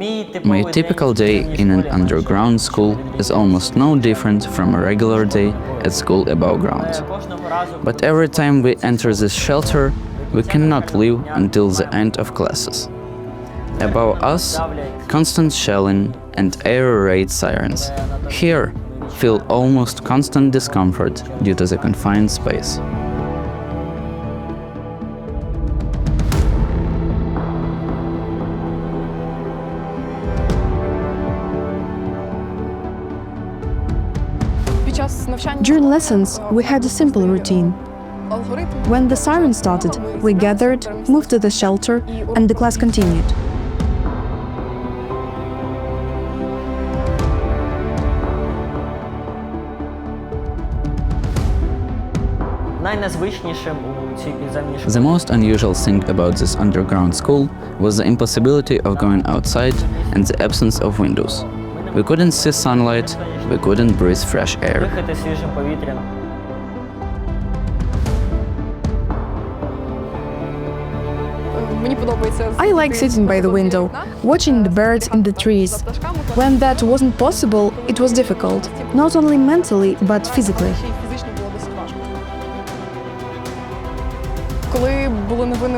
My typical day in an underground school is almost no different from a regular day at school above ground. But every time we enter this shelter, we cannot leave until the end of classes. Above us, constant shelling and air raid sirens. Here, feel almost constant discomfort due to the confined space. During lessons, we had a simple routine. When the siren started, we gathered, moved to the shelter, and the class continued. The most unusual thing about this underground school was the impossibility of going outside and the absence of windows. We couldn't see sunlight, we couldn't breathe fresh air. I like sitting by the window, watching the birds in the trees. When that wasn't possible, it was difficult, not only mentally, but physically.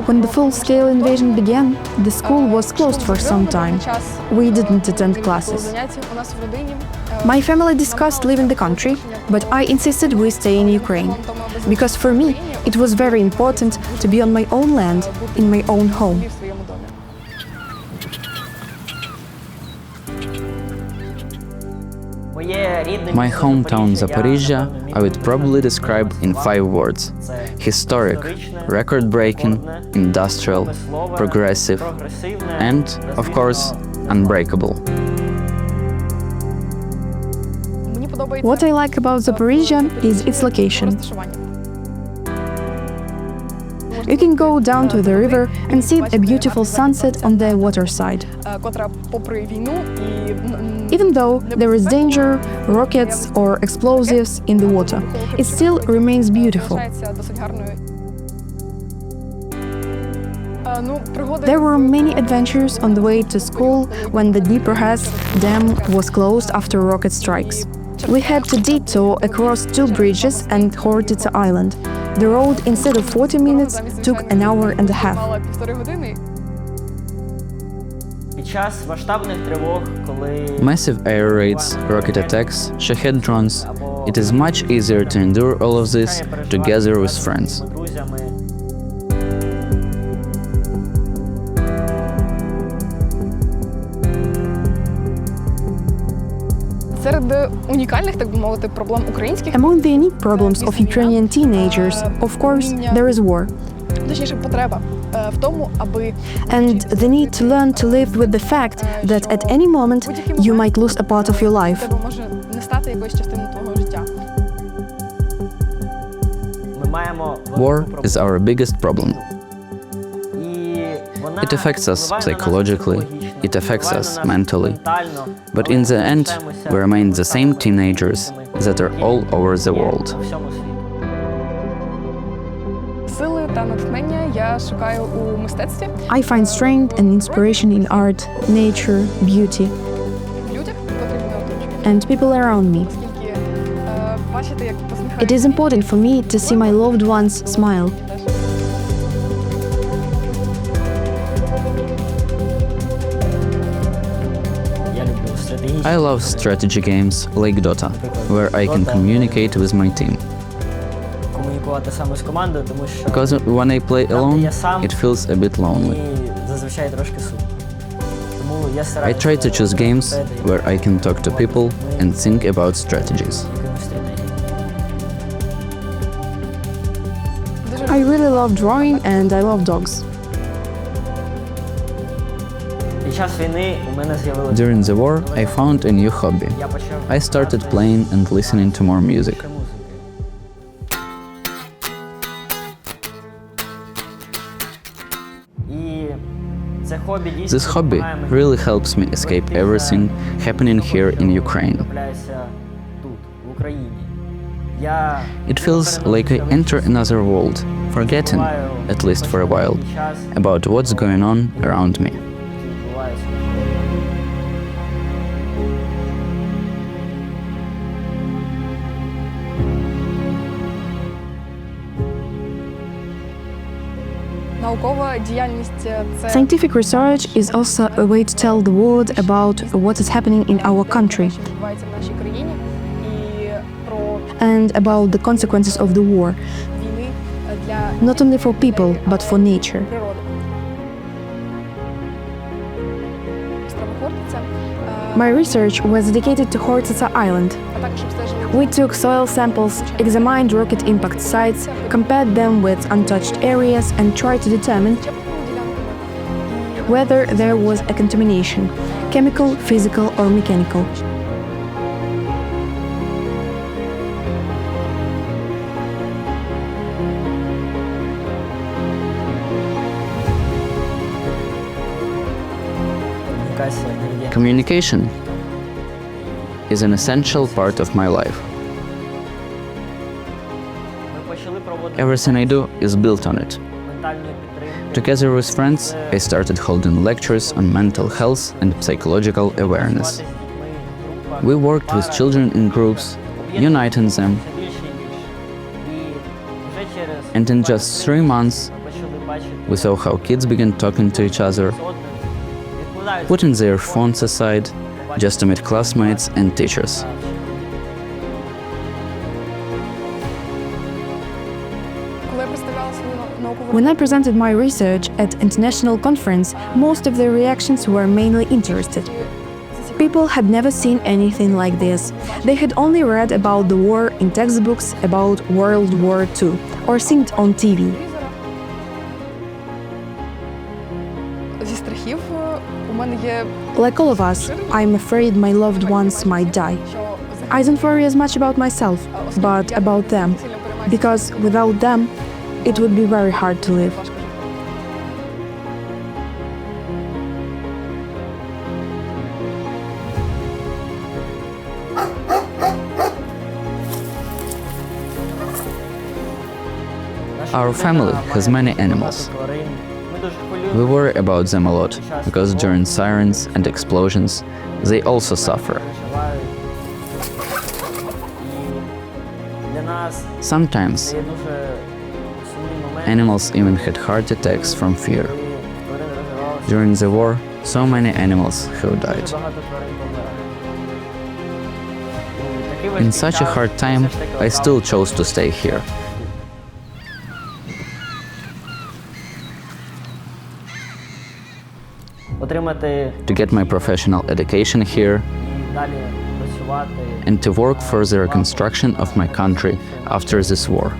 When the full-scale invasion began, the school was closed for some time. We didn't attend classes. My family discussed leaving the country, but I insisted we stay in Ukraine. Because for me, it was very important to be on my own land, in my own home. My hometown Zaporizhzhia I would probably describe in 5 words: historic, record-breaking, industrial, progressive, and, of course, unbreakable. What I like about Zaporizhzhia is its location. You can go down to the river and see a beautiful sunset on the waterside. Even though there is danger, rockets or explosives in the water, it still remains beautiful. There were many adventures on the way to school when the Dnieper dam was closed after rocket strikes. We had to detour across 2 bridges and Khortytsa Island. The road, instead of 40 minutes, took an hour and a half. Massive air raids, rocket attacks, Shahed drones. It is much easier to endure all of this together with friends. Among the unique problems of Ukrainian teenagers, of course, there is war. And the need to learn to live with the fact that at any moment you might lose a part of your life. War is our biggest problem. It affects us psychologically, it affects us mentally, but in the end, we remain the same teenagers that are all over the world. I find strength and inspiration in art, nature, beauty, and people around me. It is important for me to see my loved ones smile. I love strategy games like Dota, where I can communicate with my team. Because when I play alone, it feels a bit lonely. I try to choose games where I can talk to people and think about strategies. I really love drawing and I love dogs. During the war, I found a new hobby. I started playing and listening to more music. This hobby really helps me escape everything happening here in Ukraine. It feels like I enter another world, forgetting, at least for a while, about what's going on around me. Scientific research is also a way to tell the world about what is happening in our country and about the consequences of the war, not only for people, but for nature. My research was dedicated to Khortytsa Island. We took soil samples, examined rocket impact sites, compared them with untouched areas, and tried to determine whether there was a contamination, chemical, physical, or mechanical. Communication is an essential part of my life. Everything I do is built on it. Together with friends, I started holding lectures on mental health and psychological awareness. We worked with children in groups, uniting them, and in just 3 months, we saw how kids began talking to each other, putting their phones aside just to meet classmates and teachers. When I presented my research at international conference, most of the reactions were mainly interested. People had never seen anything like this. They had only read about the war in textbooks about World War II or seen it on TV. Like all of us, I'm afraid my loved ones might die. I don't worry as much about myself, but about them, because without them, it would be very hard to live. Our family has many animals. We worry about them a lot, because during sirens and explosions, they also suffer. Sometimes, animals even had heart attacks from fear. During the war, so many animals have died. In such a hard time, I still chose to stay here. To get my professional education here and to work for the reconstruction of my country after this war.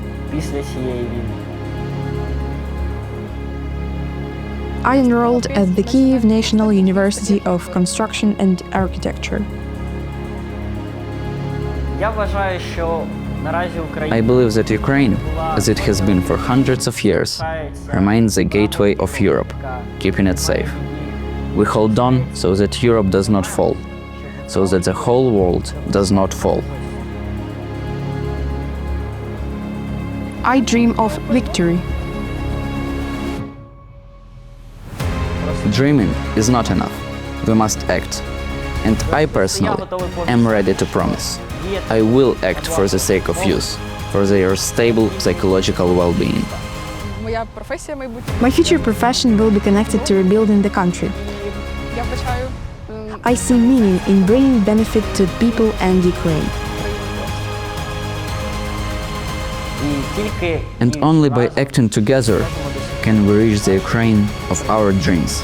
I enrolled at the Kyiv National University of Construction and Architecture. I believe that Ukraine, as it has been for hundreds of years, remains the gateway of Europe, keeping it safe. We hold on so that Europe does not fall, so that the whole world does not fall. I dream of victory. Dreaming is not enough. We must act. And I personally am ready to promise. I will act for the sake of youth, for their stable psychological well-being. My future profession will be connected to rebuilding the country. I see meaning in bringing benefit to people and Ukraine. And only by acting together can we reach the Ukraine of our dreams.